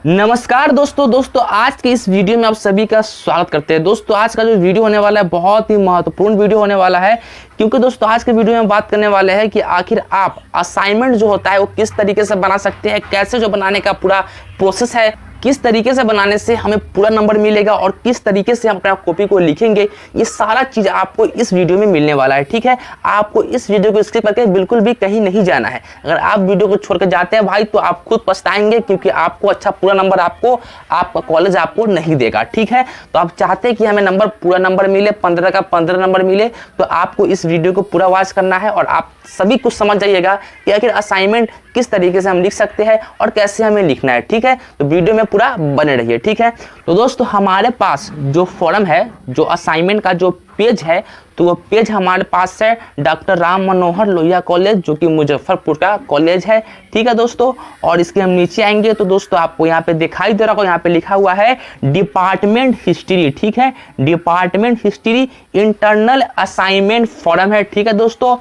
नमस्कार दोस्तों आज के इस वीडियो में आप सभी का स्वागत करते हैं। दोस्तों आज का जो वीडियो होने वाला है बहुत ही महत्वपूर्ण वीडियो होने वाला है, क्योंकि दोस्तों आज के वीडियो में बात करने वाले हैं कि आखिर आप असाइनमेंट जो होता है वो किस तरीके से बना सकते हैं, कैसे जो बनाने का पूरा प्रोसेस है, किस तरीके से बनाने से हमें पूरा नंबर मिलेगा और किस तरीके से हम अपना कॉपी को लिखेंगे, ये सारा चीज आपको इस वीडियो में मिलने वाला है। ठीक है, आपको इस वीडियो को स्किप करके बिल्कुल भी कहीं नहीं जाना है। अगर आप वीडियो को छोड़ कर जाते हैं भाई तो आप खुद पछताएंगे, क्योंकि आपको अच्छा पूरा नंबर आपका कॉलेज आपको नहीं देगा। ठीक है, तो आप चाहते हैं कि हमें पूरा नंबर मिले, 15 का 15 नंबर मिले, तो आपको इस वीडियो को पूरा वॉच करना है और आप सभी कुछ समझ जाइएगा कि आखिर असाइनमेंट किस तरीके से हम लिख सकते हैं और कैसे हमें लिखना है। ठीक है, तो वीडियो में पूरा बने रहिए। ठीक है, तो दोस्तों हमारे पास जो फॉर्म है, जो असाइनमेंट का जो पेज है, तो वो पेज हमारे पास है डॉक्टर राम मनोहर लोहिया कॉलेज, जो कि मुजफ्फरपुर का कॉलेज है। ठीक है दोस्तों, और इसके हम नीचे आएंगे तो दोस्तों आपको यहाँ पे दिखाई दे रहा होगा, यहाँ पे लिखा हुआ है डिपार्टमेंट हिस्ट्री। ठीक है, department history internal assignment form है। ठीक है दोस्तों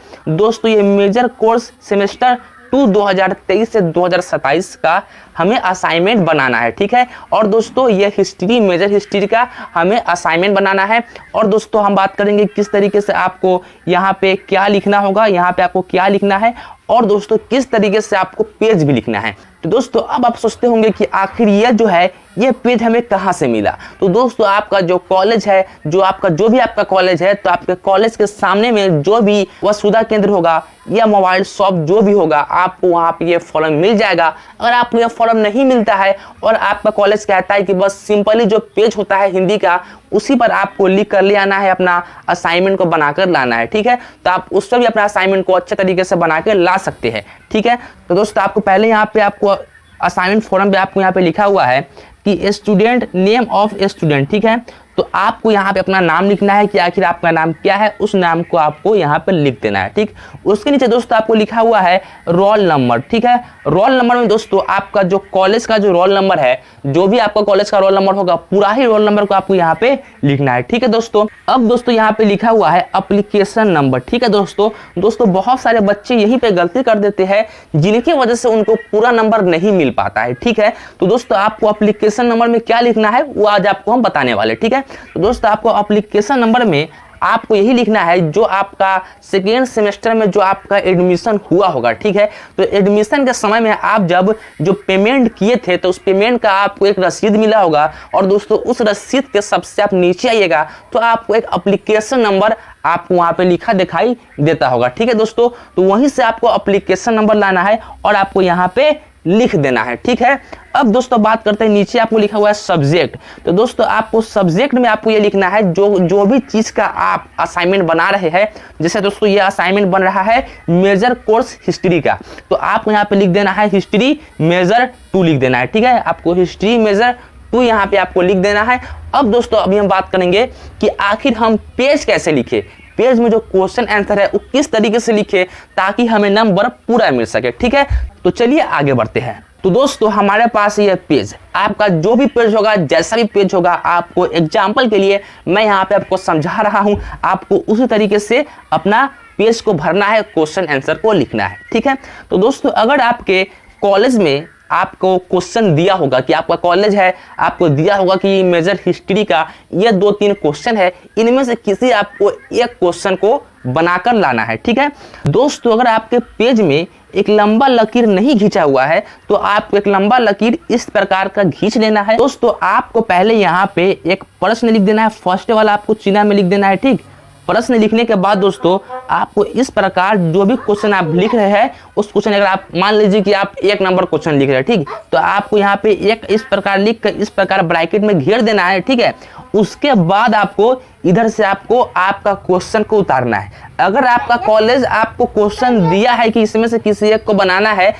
ये मेजर कोर्स सेमेस्टर 2023 से 2027 का हमें असाइनमेंट बनाना है। ठीक है, और दोस्तों ये हिस्ट्री, मेजर हिस्ट्री का हमें असाइनमेंट बनाना है। और दोस्तों हम बात करेंगे किस तरीके से आपको यहाँ पे क्या लिखना होगा, यहाँ पे आपको क्या लिखना है, और दोस्तों किस तरीके से आपको पेज भी लिखना है। तो दोस्तों अब आप सोचते होंगे कि आखिर ये जो है ये पेज हमें कहाँ से मिला। तो दोस्तों आपका जो कॉलेज है, जो भी आपका कॉलेज है, तो आपके कॉलेज के सामने में जो भी वसुधा केंद्र होगा या मोबाइल शॉप जो भी होगा, आपको वहाँ पे ये फॉर्म मिल जाएगा। अगर आपको ये फॉर्म नहीं मिलता है और आपका कॉलेज कहता है कि बस सिंपली जो पेज होता है हिंदी का, उसी पर आपको लिख कर ले आना है, अपना असाइनमेंट को बनाकर लाना है। ठीक है, तो आप उस पर भी अपना असाइनमेंट को अच्छे तरीके से बना के ला सकते हैं। ठीक है, तो दोस्तों आपको पहले यहाँ पे आपको असाइनमेंट फॉर्म पे आपको यहाँ पे लिखा हुआ है कि स्टूडेंट नेम ऑफ स्टूडेंट। ठीक है, तो आपको यहाँ पे अपना नाम लिखना है कि आखिर आपका नाम क्या है, उस नाम को आपको यहाँ पे लिख देना है। ठीक, उसके नीचे दोस्तों आपको लिखा हुआ है रोल नंबर। ठीक है, रोल नंबर में दोस्तों आपका जो कॉलेज का जो रोल नंबर है, जो भी आपका कॉलेज का रोल नंबर होगा, पूरा ही रोल नंबर को आपको यहाँ पे लिखना है। ठीक है दोस्तों, अब दोस्तों यहाँ पे लिखा हुआ है एप्लीकेशन नंबर। ठीक है दोस्तों बहुत सारे बच्चे यहीं पे गलती कर देते हैं, जिनकी वजह से उनको पूरा नंबर नहीं मिल पाता है। ठीक है, तो दोस्तों आपको एप्लीकेशन नंबर में क्या लिखना है वो आज आपको हम बताने वाले। ठीक है, तो दोस्तों आपको एप्लीकेशन नंबर में आपको यही लिखना है जो आपका सेकेंड सेमेस्टर में जो आपका एडमिशन हुआ होगा। ठीक है, तो एडमिशन के समय में आप जब जो पेमेंट किए थे, तो उस पेमेंट का आपको एक रसीद मिला होगा, और दोस्तों उस रसीद के सबसे आप नीचे आइएगा तो आपको एक एप्लीकेशन नंबर आपको वहां पे लिखा दिखाई देता होगा। ठीक है दोस्तों, तो वहीं से आपको एप्लीकेशन नंबर लाना है और आपको यहाँ पे लिख देना है। ठीक है, अब दोस्तों बात करते हैं, नीचे आपको लिखा हुआ है सब्जेक्ट। तो दोस्तों आपको सब्जेक्ट में आपको ये लिखना है जो भी चीज का आप असाइनमेंट बना रहे हैं। जैसे दोस्तों ये असाइनमेंट बन रहा है मेजर कोर्स हिस्ट्री का, तो आपको यहाँ पे लिख देना है हिस्ट्री मेजर 2 लिख देना है। ठीक है, आपको हिस्ट्री मेजर 2 यहाँ पे आपको लिख देना है। अब दोस्तों अभी हम बात करेंगे कि आखिर हम पेज कैसे लिखे, पेज में जो क्वेश्चन आंसर है वो किस तरीके से लिखे ताकि हमें नंबर पूरा मिल सके। ठीक है, तो चलिए आगे बढ़ते हैं। तो दोस्तों हमारे पास ये पेज, आपका जो भी पेज होगा, जैसा भी पेज होगा, आपको एग्जाम्पल के लिए मैं यहाँ पे आपको समझा रहा हूँ, आपको उसी तरीके से अपना पेज को भरना है, क्वेश्चन आंसर को लिखना है। ठीक है, तो दोस्तों अगर आपके कॉलेज में आपको क्वेश्चन दिया होगा कि आपका कॉलेज है, आपको दिया होगा कि मेजर हिस्ट्री का ये 2-3 क्वेश्चन है, इनमें से किसी आपको एक क्वेश्चन को बनाकर लाना है। ठीक है दोस्तों, अगर आपके पेज में एक लंबा लकीर नहीं खींचा हुआ है तो आपको एक लंबा लकीर इस प्रकार का खींच लेना है। दोस्तों आपको पहले यहाँ पे एक प्रश्न लिख देना है, फर्स्ट वाला आपको चिन्ह में लिख देना है। ठीक, प्रश्न लिखने के बाद दोस्तों आपको इस प्रकार जो भी क्वेश्चन आप लिख रहे हैं, उस क्वेश्चन अगर आप मान लीजिए कि आप 1 नंबर क्वेश्चन लिख रहे हैं, ठीक, तो आपको यहाँ पे एक इस प्रकार लिख कर इस प्रकार ब्रैकेट में घेर देना है। ठीक है, उसके बाद आपको इधर से आपको आपका क्वेश्चन को उतारना है। अगर आपका कॉलेज आपको क्वेश्चन दिया है कि इसमें से किसी एक को बनाना है,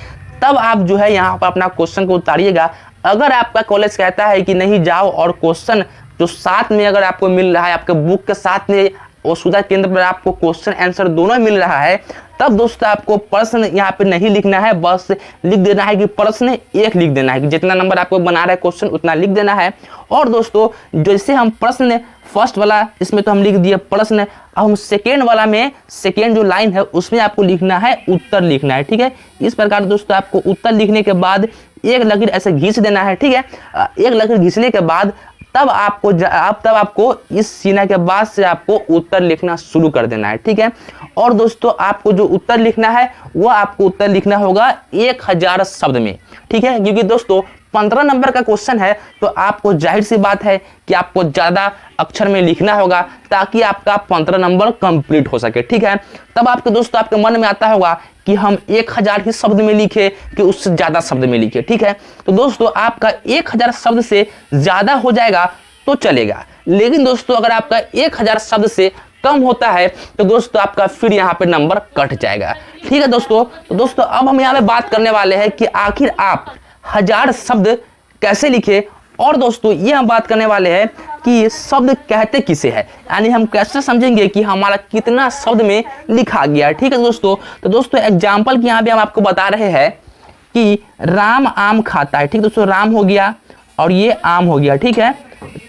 तब आप जो है यहाँ पर अपना क्वेश्चन को उतारिएगा। अगर आपका कॉलेज कहता है कि नहीं, जाओ और क्वेश्चन जो साथ में अगर आपको मिल रहा है, आपके बुक के साथ में और सुधा केंद्र पर आपको क्वेश्चन आंसर दोनों मिल रहा है, तब दोस्तों आपको प्रश्न यहाँ पे नहीं लिखना है, बस लिख देना है कि प्रश्न 1 लिख देना है कि जितना नंबर आपको बना रहा है क्वेश्चन उतना लिख देना है। और दोस्तों जैसे हम प्रश्न फर्स्ट वाला इसमें तो हम लिख दिए प्रश्न, अब हम सेकेंड वाला में सेकेंड जो लाइन है उसमें आपको लिखना है उत्तर लिखना है, ठीक है। इस प्रकार दोस्तों आपको उत्तर लिखने के बाद एक लकीर ऐसे घींच देना है, ठीक है। एक लकीर घींचने के बाद तब आपको इस सीना के बाद से आपको उत्तर लिखना शुरू कर देना है, ठीक है। और दोस्तों आपको जो उत्तर लिखना है वो आपको उत्तर लिखना होगा 1000 शब्द में, ठीक है। क्योंकि दोस्तों 15 नंबर का क्वेश्चन है तो आपको जाहिर सी बात है कि आपको ज़्यादा अक्षर में लिखना होगा ताकि आपका 15 नंबर कंप्लीट हो सके, ठीक है। तब आपके दोस्तों आपके मन में आता होगा कि हम 1000 ही शब्द में लिखे कि उससे ज़्यादा शब्द में लिखे, ठीक है। तो दोस्तों आपका 1000 शब्द से ज़्यादा हो जाएगा तो चलेगा, लेकिन दोस्तों अगर आपका 1000 शब्द से कम होता है तो दोस्तों आपका फिर यहाँ पे नंबर कट जाएगा, ठीक है दोस्तों। तो दोस्तों अब हम यहाँ पे बात करने वाले हैं कि आखिर आप 1000 शब्द कैसे लिखे, और दोस्तों ये हम बात करने वाले हैं कि शब्द कहते किसे है, यानी हम कैसे समझेंगे कि हमारा कितना शब्द में लिखा गया है, ठीक है दोस्तों। तो दोस्तों एग्जाम्पल की यहाँ पे हम आपको बता रहे हैं कि राम आम खाता है, ठीक दोस्तों, राम हो गया और ये आम हो गया, ठीक है।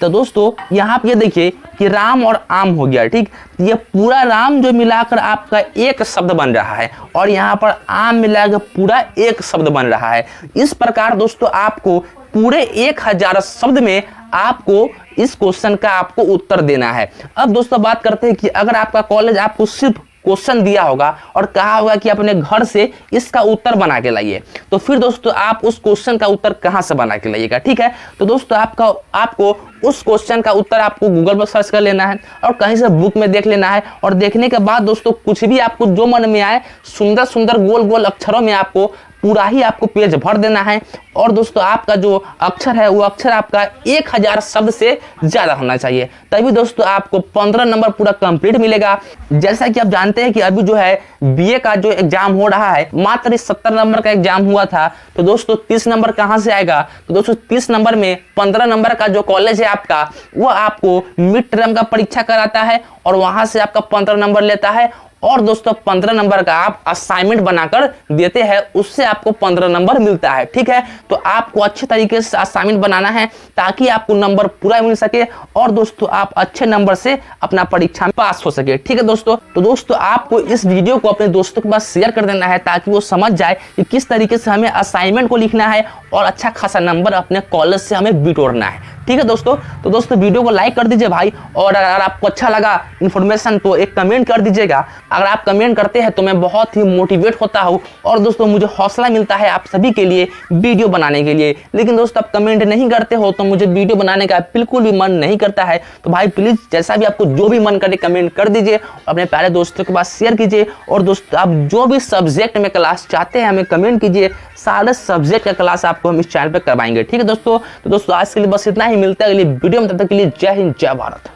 तो दोस्तों यहाँ पे देखिए कि राम और आम हो गया, ठीक। ये पूरा राम जो मिलाकर आपका एक शब्द बन रहा है और यहाँ पर आम मिलाकर पूरा एक शब्द बन रहा है। इस प्रकार दोस्तों आपको पूरे 1000 शब्द में आपको इस क्वेश्चन का आपको उत्तर देना है। अब दोस्तों बात करते हैं कि अगर आपका कॉलेज आपको सिर्फ क्वेश्चन दिया होगा और कहा होगा कि अपने घर से इसका उत्तर बना के लाइए, तो फिर दोस्तों आप उस क्वेश्चन का उत्तर कहां से बना के लाइएगा, ठीक है। तो दोस्तों आपको उस क्वेश्चन का उत्तर आपको गूगल पर सर्च कर लेना है और कहीं से बुक में देख लेना है, और देखने के बाद दोस्तों कुछ भी आपको जो मन में आए सुंदर सुंदर गोल गोल अक्षरों में आपको पूरा ही आपको पेज भर देना है। और दोस्तों आपका जो अक्षर है वो अक्षर आपका 1000 शब्द से ज़्यादा होना चाहिए, तभी दोस्तों आपको 15 नंबर पूरा कंप्लीट मिलेगा। जैसा कि आप जानते हैं कि अभी जो है बीए का जो एग्जाम हो रहा है मात्र 70 नंबर का एग्जाम हुआ था, तो दोस्तों 30 नंबर कहाँ से आएगा। तो दोस्तों 30 नंबर में 15 नंबर का जो कॉलेज है आपका वो आपको मिड टर्म का परीक्षा कराता है और वहां से आपका 15 नंबर लेता है, और दोस्तों 15 नंबर का आप असाइनमेंट बनाकर देते हैं, उससे आपको 15 नंबर मिलता है, ठीक है। तो आपको अच्छे तरीके से असाइनमेंट बनाना है ताकि आपको नंबर पूरा मिल सके और दोस्तों आप अच्छे नंबर से अपना परीक्षा में पास हो सके, ठीक है दोस्तों। तो दोस्तों आपको इस वीडियो को अपने दोस्तों के पास शेयर कर देना है ताकि वो समझ जाए कि किस तरीके से हमें असाइनमेंट को लिखना है और अच्छा खासा नंबर अपने कॉलेज से हमें बिटोरना है, ठीक है दोस्तों। तो दोस्तों वीडियो को लाइक कर दीजिए भाई, और अगर आपको अच्छा लगा इन्फॉर्मेशन तो एक कमेंट कर दीजिएगा। अगर आप कमेंट करते हैं तो मैं बहुत ही मोटिवेट होता हूँ और दोस्तों मुझे हौसला मिलता है आप सभी के लिए वीडियो बनाने के लिए। लेकिन दोस्तों आप कमेंट नहीं करते हो तो मुझे वीडियो बनाने का बिल्कुल भी मन नहीं करता है। तो भाई प्लीज जैसा भी आपको जो भी मन करे कमेंट कर दीजिए, अपने प्यारे दोस्तों के पास शेयर कीजिए, और दोस्तों आप जो भी सब्जेक्ट में क्लास चाहते हैं हमें कमेंट कीजिए, सारे सब्जेक्ट का क्लास आपको हम इस चैनल पर करवाएंगे, ठीक है दोस्तों। तो दोस्तों आज के लिए बस इतना ही, मिलता है अगली वीडियो में, तब तक के लिए जय हिंद जय भारत।